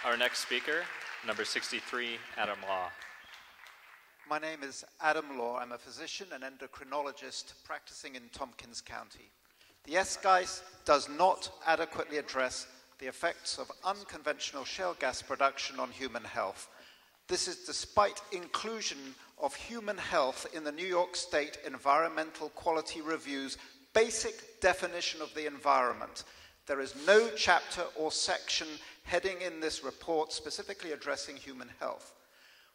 Our next speaker, number 63, Adam Law. My name is Adam Law. I'm a physician and endocrinologist practicing in Tompkins County. The SGEIS does not adequately address the effects of unconventional shale gas production on human health. This is despite inclusion of human health in the New York State Environmental Quality Review's basic definition of the environment. There is no chapter or section heading in this report specifically addressing human health.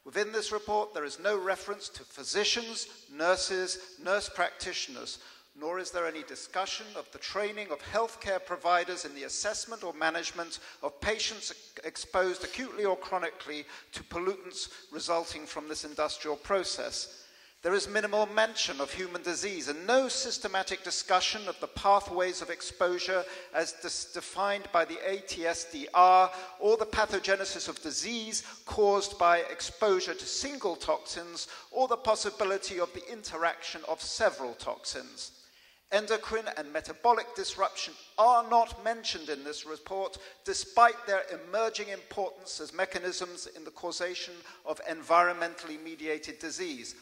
Within this report, there is no reference to physicians, nurses, nurse practitioners, nor is there any discussion of the training of healthcare providers in the assessment or management of patients exposed acutely or chronically to pollutants resulting from this industrial process. There is minimal mention of human disease and no systematic discussion of the pathways of exposure as defined by the ATSDR or the pathogenesis of disease caused by exposure to single toxins or the possibility of the interaction of several toxins. Endocrine and metabolic disruption are not mentioned in this report, despite their emerging importance as mechanisms in the causation of environmentally mediated disease.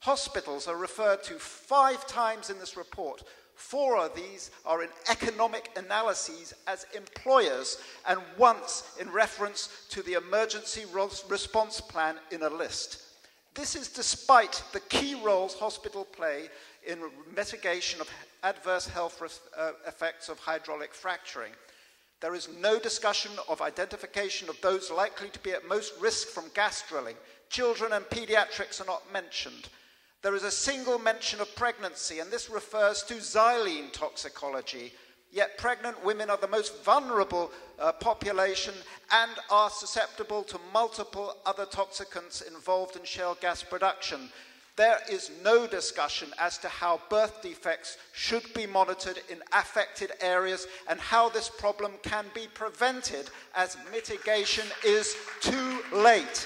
Hospitals are referred to 5 times in this report. 4 of these are in economic analyses as employers, and once in reference to the emergency response plan in a list. This is despite the key roles hospitals play in mitigation of adverse health effects of hydraulic fracturing. There is no discussion of identification of those likely to be at most risk from gas drilling. Children and pediatrics are not mentioned. There is a single mention of pregnancy, and this refers to xylene toxicology. Yet pregnant women are the most vulnerable population and are susceptible to multiple other toxicants involved in shale gas production. There is no discussion as to how birth defects should be monitored in affected areas and how this problem can be prevented, as mitigation is too late.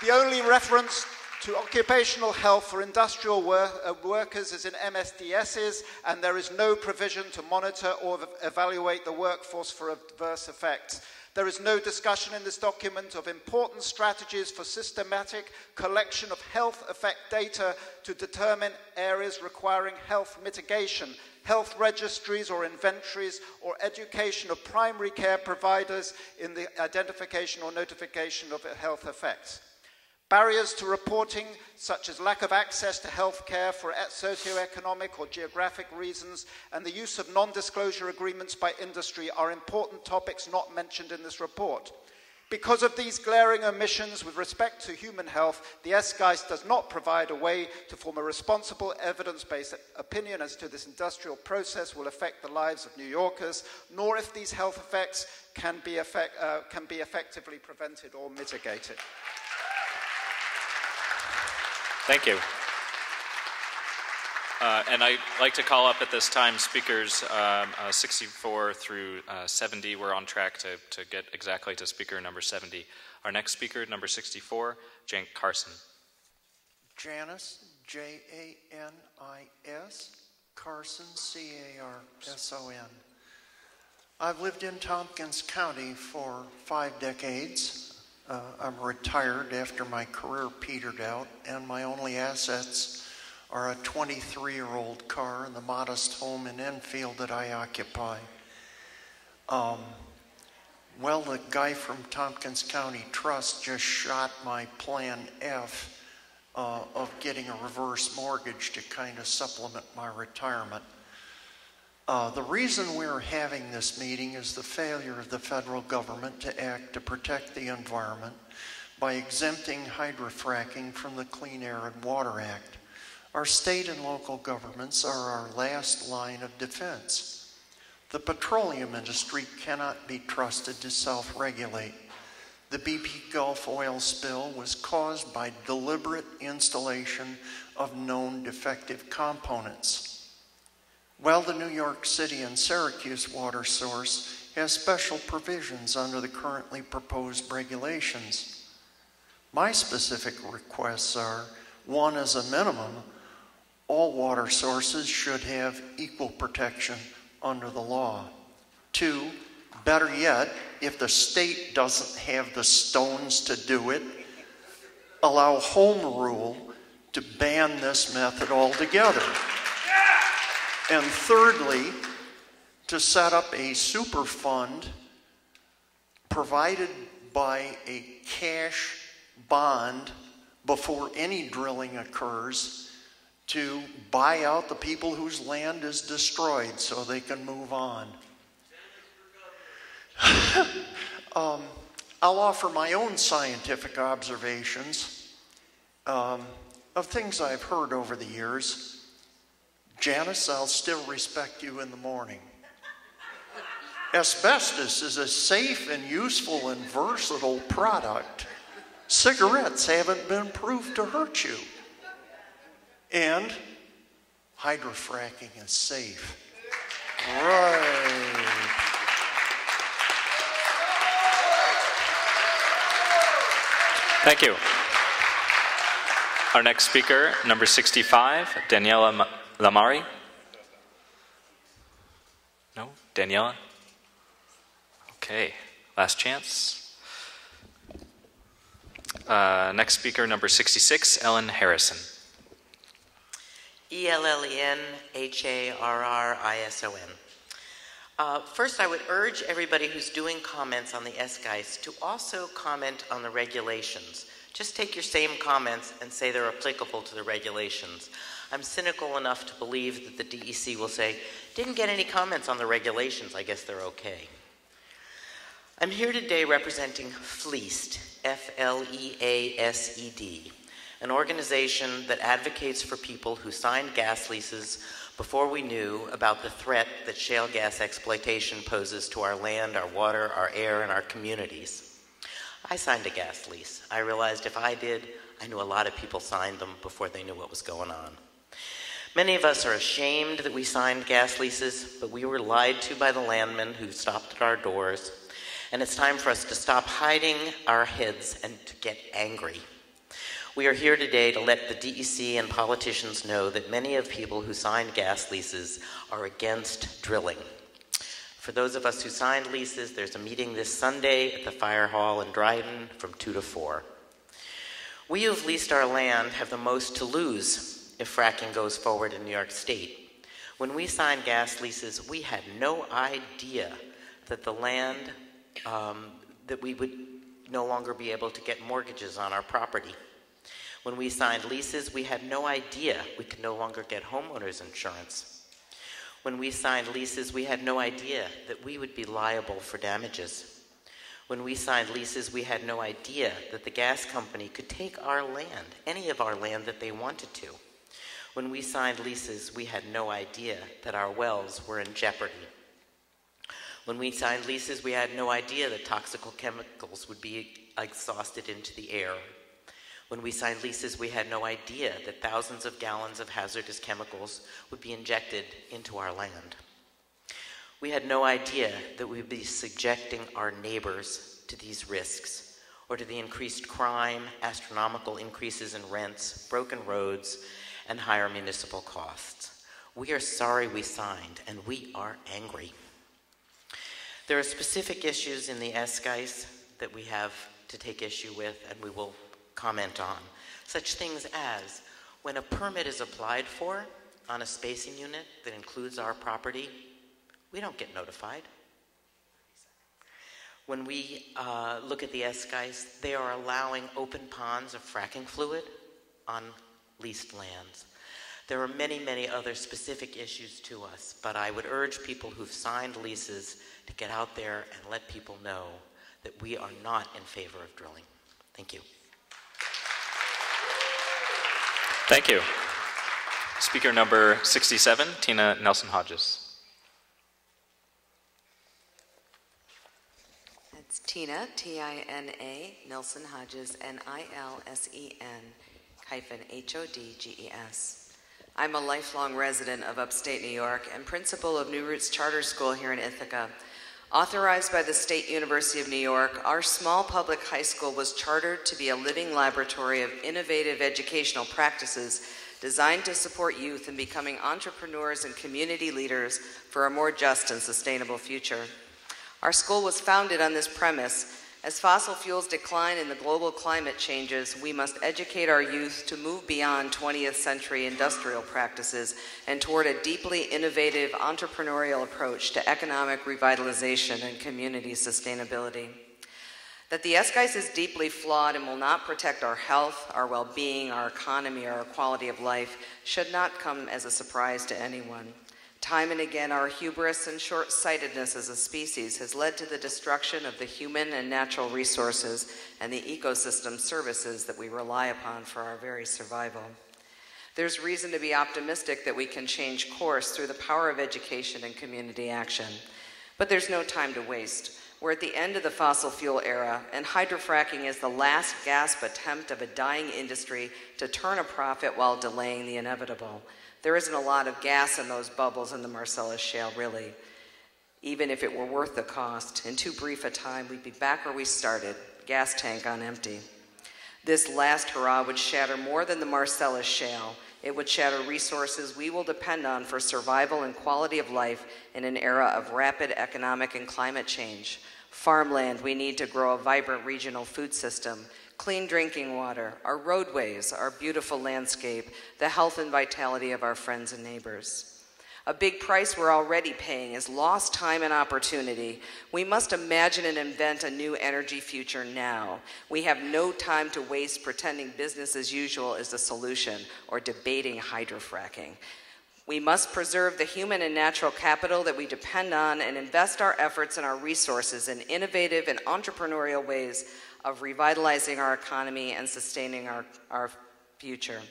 The only reference to occupational health for industrial workers is in MSDSs, and there is no provision to monitor or evaluate the workforce for adverse effects. There is no discussion in this document of important strategies for systematic collection of health effect data to determine areas requiring health mitigation, health registries or inventories, or education of primary care providers in the identification or notification of health effects. Barriers to reporting, such as lack of access to health care for socioeconomic or geographic reasons, and the use of non-disclosure agreements by industry are important topics not mentioned in this report. Because of these glaring omissions with respect to human health, the SGEIS does not provide a way to form a responsible evidence-based opinion as to this industrial process will affect the lives of New Yorkers, nor if these health effects can be effectively prevented or mitigated. Thank you. And I'd like to call up at this time speakers 64 through 70. We're on track to get exactly to speaker number 70. Our next speaker, number 64, Janice Carson. Janice, Janis, Carson, Carson. I've lived in Tompkins County for 5 decades. I'm retired after my career petered out, and my only assets are a 23-year-old car and the modest home in Enfield that I occupy. Well, the guy from Tompkins County Trust just shot my Plan F of getting a reverse mortgage to kind of supplement my retirement. The reason we're having this meeting is the failure of the federal government to act to protect the environment by exempting hydrofracking from the Clean Air and Water Act. Our state and local governments are our last line of defense. The petroleum industry cannot be trusted to self-regulate. The BP Gulf oil spill was caused by deliberate installation of known defective components. Well, the New York City and Syracuse water source has special provisions under the currently proposed regulations. My specific requests are, 1, as a minimum, all water sources should have equal protection under the law. 2, better yet, if the state doesn't have the stones to do it, allow home rule to ban this method altogether. And thirdly, to set up a super fund provided by a cash bond before any drilling occurs to buy out the people whose land is destroyed so they can move on. I'll offer my own scientific observations of things I've heard over the years. Janis, I'll still respect you in the morning. Asbestos is a safe and useful and versatile product. Cigarettes haven't been proved to hurt you. And hydrofracking is safe. Right. Thank you. Our next speaker, number 65, Daniela Lamari. No? Daniela? Okay, last chance. Next speaker, number 66, Ellen Harrison. ELLENHARRISON. First, I would urge everybody who's doing comments on the SGEIS to also comment on the regulations. Just take your same comments and say they're applicable to the regulations. I'm cynical enough to believe that the DEC will say, didn't get any comments on the regulations, I guess they're okay. I'm here today representing FLEASED, F-L-E-A-S-E-D, an organization that advocates for people who signed gas leases before we knew about the threat that shale gas exploitation poses to our land, our water, our air, and our communities. I signed a gas lease. I realized if I did, I knew a lot of people signed them before they knew what was going on. Many of us are ashamed that we signed gas leases, but we were lied to by the landmen who stopped at our doors. And it's time for us to stop hiding our heads and to get angry. We are here today to let the DEC and politicians know that many of people who signed gas leases are against drilling. For those of us who signed leases, there's a meeting this Sunday at the Fire Hall in Dryden from 2 to 4. We who've leased our land have the most to lose if fracking goes forward in New York State. When we signed gas leases, we had no idea that the land, that we would no longer be able to get mortgages on our property. When we signed leases, we had no idea we could no longer get homeowners insurance. When we signed leases, we had no idea that we would be liable for damages. When we signed leases, we had no idea that the gas company could take our land, any of our land that they wanted to. When we signed leases, we had no idea that our wells were in jeopardy. When we signed leases, we had no idea that toxic chemicals would be exhausted into the air. When we signed leases, we had no idea that thousands of gallons of hazardous chemicals would be injected into our land. We had no idea that we would be subjecting our neighbors to these risks, or to the increased crime, astronomical increases in rents, broken roads, and higher municipal costs. We are sorry we signed, and we are angry. There are specific issues in the SGEIS that we have to take issue with, and we will comment on. Such things as, when a permit is applied for on a spacing unit that includes our property, we don't get notified. When we look at the SGEIS, they are allowing open ponds of fracking fluid on leased lands. There are many, many other specific issues to us, but I would urge people who've signed leases to get out there and let people know that we are not in favor of drilling. Thank you. Thank you. Speaker number 67, Tina Nelson-Hodges. It's Tina, T-I-N-A, Nelson-Hodges, N-I-L-S-E-N-H-O-D-G-E-S. I'm a lifelong resident of upstate New York and principal of New Roots Charter School here in Ithaca. Authorized by the State University of New York, our small public high school was chartered to be a living laboratory of innovative educational practices designed to support youth in becoming entrepreneurs and community leaders for a more just and sustainable future. Our school was founded on this premise. As fossil fuels decline and the global climate changes, we must educate our youth to move beyond 20th century industrial practices and toward a deeply innovative entrepreneurial approach to economic revitalization and community sustainability. That the SGEIS is deeply flawed and will not protect our health, our well-being, our economy, or our quality of life should not come as a surprise to anyone. Time and again, our hubris and short-sightedness as a species has led to the destruction of the human and natural resources and the ecosystem services that we rely upon for our very survival. There's reason to be optimistic that we can change course through the power of education and community action. But there's no time to waste. We're at the end of the fossil fuel era, and hydrofracking is the last gasp attempt of a dying industry to turn a profit while delaying the inevitable. There isn't a lot of gas in those bubbles in the Marcellus Shale, really. Even if it were worth the cost, in too brief a time, we'd be back where we started, gas tank on empty. This last hurrah would shatter more than the Marcellus Shale. It would shatter resources we will depend on for survival and quality of life in an era of rapid economic and climate change. Farmland we need to grow a vibrant regional food system, clean drinking water, our roadways, our beautiful landscape, the health and vitality of our friends and neighbors. A big price we're already paying is lost time and opportunity. We must imagine and invent a new energy future now. We have no time to waste pretending business as usual is the solution or debating hydrofracking. We must preserve the human and natural capital that we depend on and invest our efforts and our resources in innovative and entrepreneurial ways of revitalizing our economy and sustaining our future.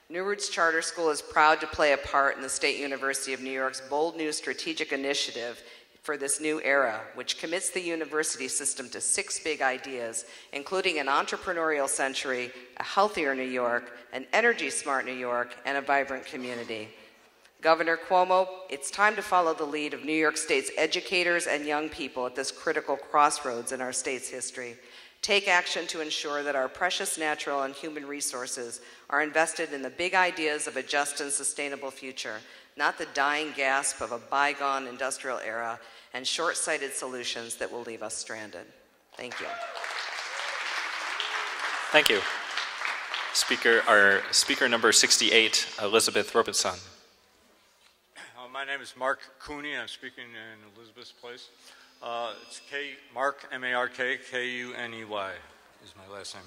New Roots Charter School is proud to play a part in the State University of New York's bold new strategic initiative for this new era, which commits the university system to 6 big ideas, including an entrepreneurial century, a healthier New York, an energy-smart New York, and a vibrant community. Governor Cuomo, it's time to follow the lead of New York State's educators and young people at this critical crossroads in our state's history. Take action to ensure that our precious natural and human resources are invested in the big ideas of a just and sustainable future, not the dying gasp of a bygone industrial era and short-sighted solutions that will leave us stranded. Thank you. Thank you. Speaker number 68, Elizabeth Robertson. My name is Mark Kuney. I'm speaking in Elizabeth's place. It's Mark, M-A-R-K, K-U-N-E-Y is my last name.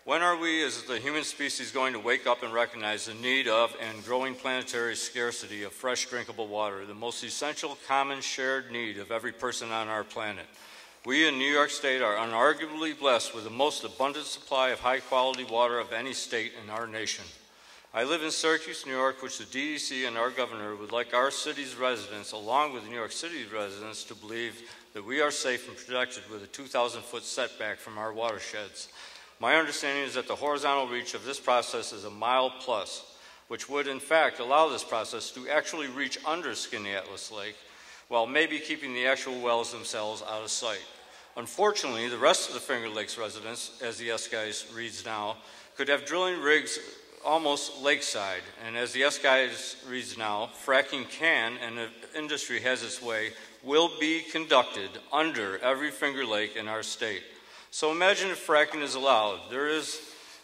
When are we as the human species going to wake up and recognize the need of and growing planetary scarcity of fresh drinkable water, the most essential common shared need of every person on our planet? We in New York State are unarguably blessed with the most abundant supply of high-quality water of any state in our nation. I live in Syracuse, New York, which the DEC and our governor would like our city's residents, along with New York City's residents, to believe that we are safe and protected with a 2,000-foot setback from our watersheds. My understanding is that the horizontal reach of this process is a mile plus, which would in fact allow this process to actually reach under Skaneateles Lake, while maybe keeping the actual wells themselves out of sight. Unfortunately, the rest of the Finger Lakes residents, as the SGEIS reads now, could have drilling rigs almost lakeside, and as the SGEIS reads now, fracking can, and if industry has its way, will be conducted under every Finger Lake in our state. So imagine if fracking is allowed. There is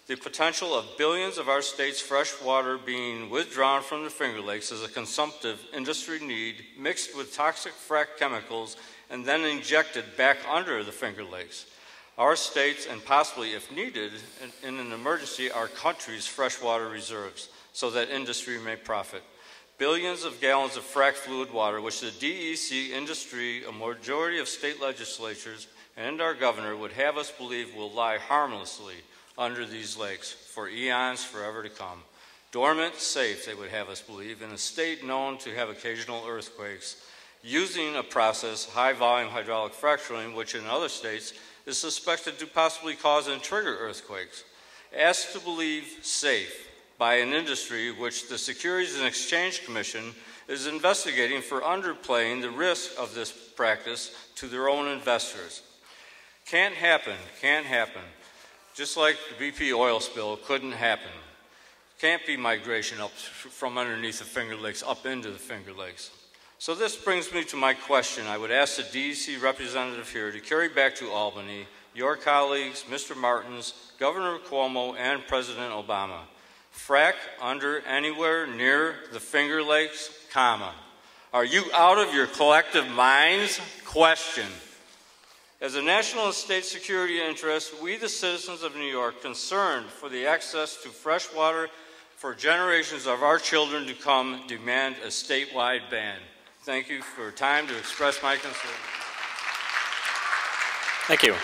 the potential of billions of our state's fresh water being withdrawn from the Finger Lakes as a consumptive industry need, mixed with toxic frack chemicals, and then injected back under the Finger Lakes. Our states, and possibly if needed, in an emergency, our country's freshwater reserves, so that industry may profit. Billions of gallons of frack fluid water, which the DEC industry, a majority of state legislatures, and our governor would have us believe will lie harmlessly under these lakes for eons forever to come. Dormant, safe, they would have us believe, in a state known to have occasional earthquakes, using a process, high-volume hydraulic fracturing, which in other states is suspected to possibly cause and trigger earthquakes. Asked to believe safe by an industry which the Securities and Exchange Commission is investigating for underplaying the risk of this practice to their own investors. Can't happen, can't happen. Just like the BP oil spill couldn't happen. Can't be migration up from underneath the Finger Lakes up into the Finger Lakes. So this brings me to my question. I would ask the DEC representative here to carry back to Albany your colleagues, Mr. Martins, Governor Cuomo, and President Obama. Frack under anywhere near the Finger Lakes, comma. Are you out of your collective minds? Question. As a national and state security interest, we, the citizens of New York, concerned for the access to fresh water for generations of our children to come, demand a statewide ban. Thank you for your time to express my concern. Thank you.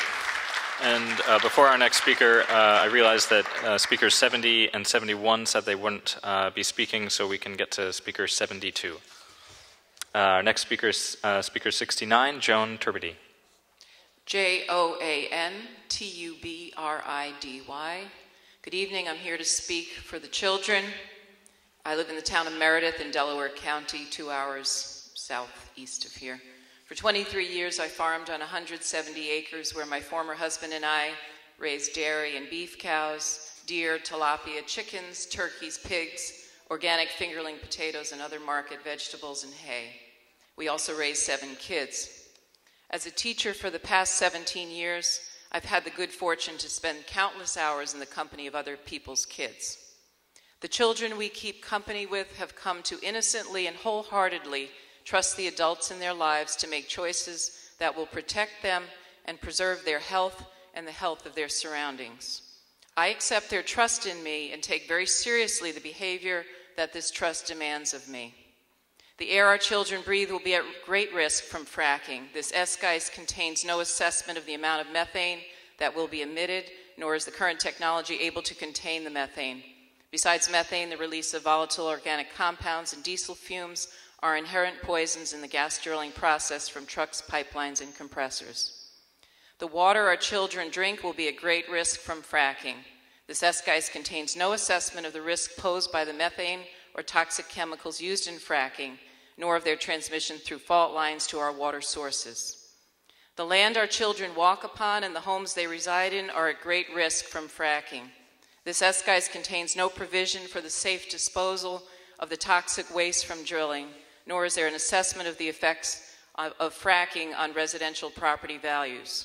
And before our next speaker, I realized that speakers 70 and 71 said they wouldn't be speaking, so we can get to speaker 72. Our next speaker is speaker 69, Joan Turbidy. Joan-Turbidy. Good evening. I'm here to speak for the children. I live in the town of Meredith in Delaware County, 2 hours southeast of here. For 23 years, I farmed on 170 acres where my former husband and I raised dairy and beef cows, deer, tilapia, chickens, turkeys, pigs, organic fingerling potatoes, and other market vegetables and hay. We also raised 7 kids. As a teacher for the past 17 years, I've had the good fortune to spend countless hours in the company of other people's kids. The children we keep company with have come to innocently and wholeheartedly trust the adults in their lives to make choices that will protect them and preserve their health and the health of their surroundings. I accept their trust in me and take very seriously the behavior that this trust demands of me. The air our children breathe will be at great risk from fracking. This SGEIS contains no assessment of the amount of methane that will be emitted, nor is the current technology able to contain the methane. Besides methane, the release of volatile organic compounds and diesel fumes are inherent poisons in the gas drilling process from trucks, pipelines, and compressors. The water our children drink will be at great risk from fracking. This SGEIS contains no assessment of the risk posed by the methane or toxic chemicals used in fracking, nor of their transmission through fault lines to our water sources. The land our children walk upon and the homes they reside in are at great risk from fracking. This SGEIS contains no provision for the safe disposal of the toxic waste from drilling, nor is there an assessment of the effects of fracking on residential property values.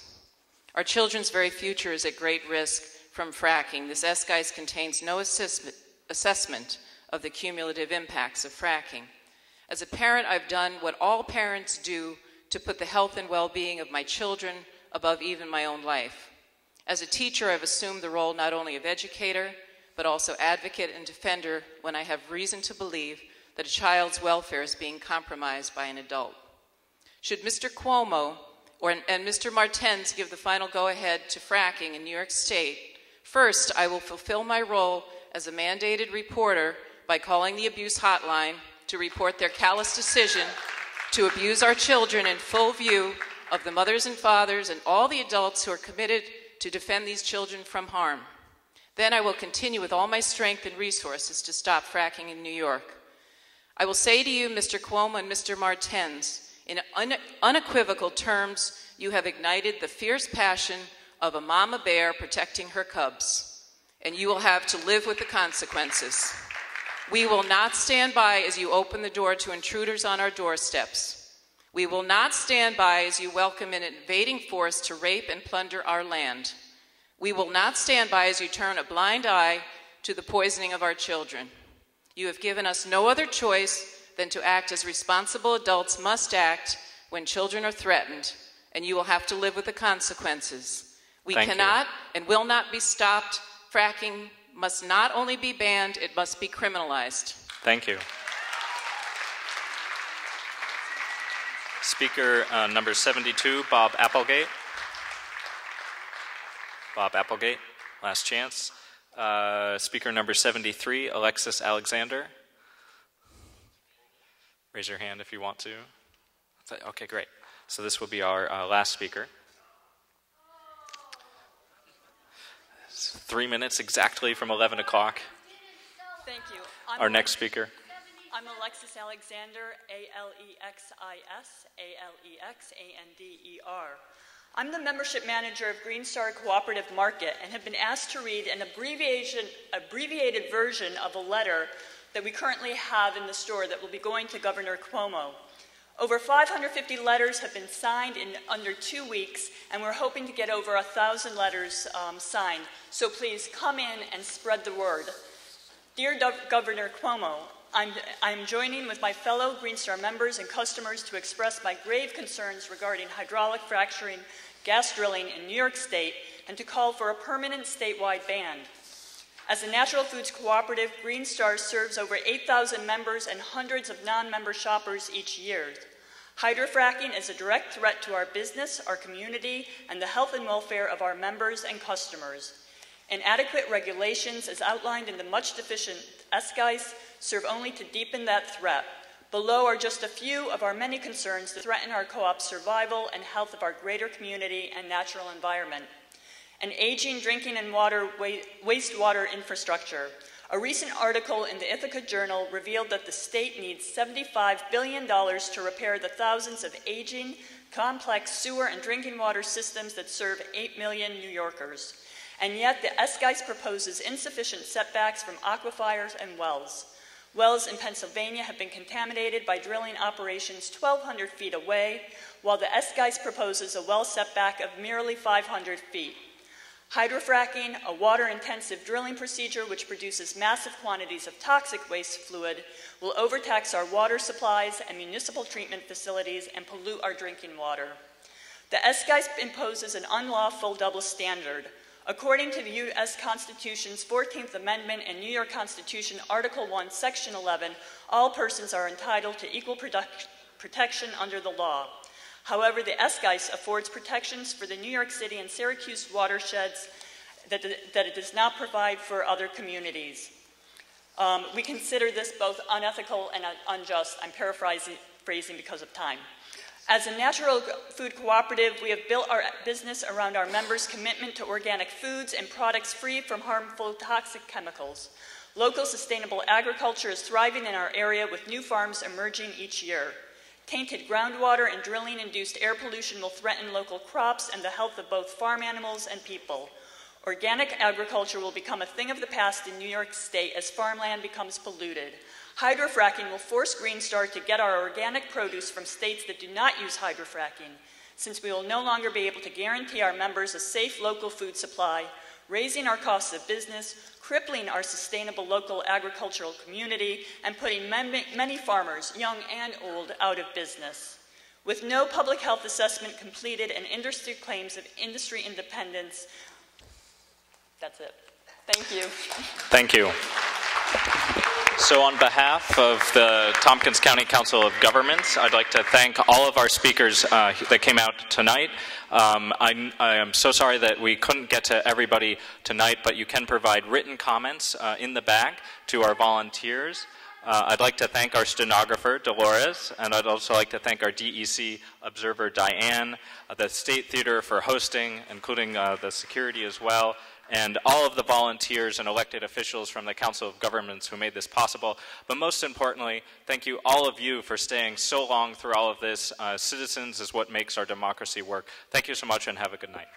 Our children's very future is at great risk from fracking. This SGEIS contains no assessment of the cumulative impacts of fracking. As a parent, I've done what all parents do to put the health and well-being of my children above even my own life. As a teacher, I've assumed the role not only of educator, but also advocate and defender when I have reason to believe that a child's welfare is being compromised by an adult. Should Mr. Cuomo and Mr. Martins give the final go-ahead to fracking in New York State, first, I will fulfill my role as a mandated reporter by calling the abuse hotline to report their callous decision to abuse our children in full view of the mothers and fathers and all the adults who are committed to defend these children from harm. Then I will continue with all my strength and resources to stop fracking in New York. I will say to you, Mr. Cuomo and Mr. Martins, in unequivocal terms, you have ignited the fierce passion of a mama bear protecting her cubs, and you will have to live with the consequences. We will not stand by as you open the door to intruders on our doorsteps. We will not stand by as you welcome an invading force to rape and plunder our land. We will not stand by as you turn a blind eye to the poisoning of our children. You have given us no other choice than to act as responsible adults must act when children are threatened, and you will have to live with the consequences. We cannot and will not be stopped. Fracking must not only be banned, it must be criminalized. Thank you. Speaker number 72, Bob Applegate. Bob Applegate, last chance. Speaker number 73, Alexis Alexander. Raise your hand if you want to. Okay, great. So this will be our last speaker. 3 minutes exactly from 11 o'clock. Thank you. Our next speaker. I'm Alexis Alexander, Alexis, Alexander. I'm the membership manager of Green Star Cooperative Market and have been asked to read an abbreviated version of a letter that we currently have in the store that will be going to Governor Cuomo. Over 550 letters have been signed in under 2 weeks, and we're hoping to get over 1,000 letters signed. So please come in and spread the word. Dear Governor Cuomo, I'm joining with my fellow Green Star members and customers to express my grave concerns regarding hydraulic fracturing, gas drilling in New York State, and to call for a permanent statewide ban. As a natural foods cooperative, Green Star serves over 8,000 members and hundreds of non-member shoppers each year. Hydrofracking is a direct threat to our business, our community, and the health and welfare of our members and customers. Inadequate regulations, as outlined in the much deficient SGEIS, serve only to deepen that threat. Below are just a few of our many concerns that threaten our co-op's survival and health of our greater community and natural environment. An aging drinking and wastewater infrastructure. A recent article in the Ithaca Journal revealed that the state needs $75 billion to repair the thousands of aging, complex sewer and drinking water systems that serve 8 million New Yorkers. And yet the SGEIS proposes insufficient setbacks from aquifers and wells. Wells in Pennsylvania have been contaminated by drilling operations 1,200 feet away, while the SGEIS proposes a well setback of merely 500 feet. Hydrofracking, a water-intensive drilling procedure which produces massive quantities of toxic waste fluid, will overtax our water supplies and municipal treatment facilities and pollute our drinking water. The SGEIS imposes an unlawful double standard. According to the U.S. Constitution's 14th Amendment and New York Constitution, Article 1, Section 11, all persons are entitled to equal protection under the law. However, the SGEIS affords protections for the New York City and Syracuse watersheds that it does not provide for other communities. We consider this both unethical and unjust. I'm paraphrasing because of time. As a natural food cooperative, we have built our business around our members' commitment to organic foods and products free from harmful toxic chemicals. Local sustainable agriculture is thriving in our area with new farms emerging each year. Tainted groundwater and drilling-induced air pollution will threaten local crops and the health of both farm animals and people. Organic agriculture will become a thing of the past in New York State as farmland becomes polluted. Hydrofracking will force Green Star to get our organic produce from states that do not use hydrofracking, since we will no longer be able to guarantee our members a safe local food supply, raising our costs of business, crippling our sustainable local agricultural community, and putting many farmers, young and old, out of business. With no public health assessment completed and industry claims of industry independence, that's it. Thank you. Thank you. So on behalf of the Tompkins County Council of Governments, I'd like to thank all of our speakers that came out tonight. I am so sorry that we couldn't get to everybody tonight, but you can provide written comments in the back to our volunteers. I'd like to thank our stenographer, Dolores, and I'd also like to thank our DEC observer, Diane, the State Theater for hosting, including the security as well, and all of the volunteers and elected officials from the Council of Governments who made this possible. But most importantly, thank you, all of you, for staying so long through all of this. Citizens is what makes our democracy work. Thank you so much and have a good night.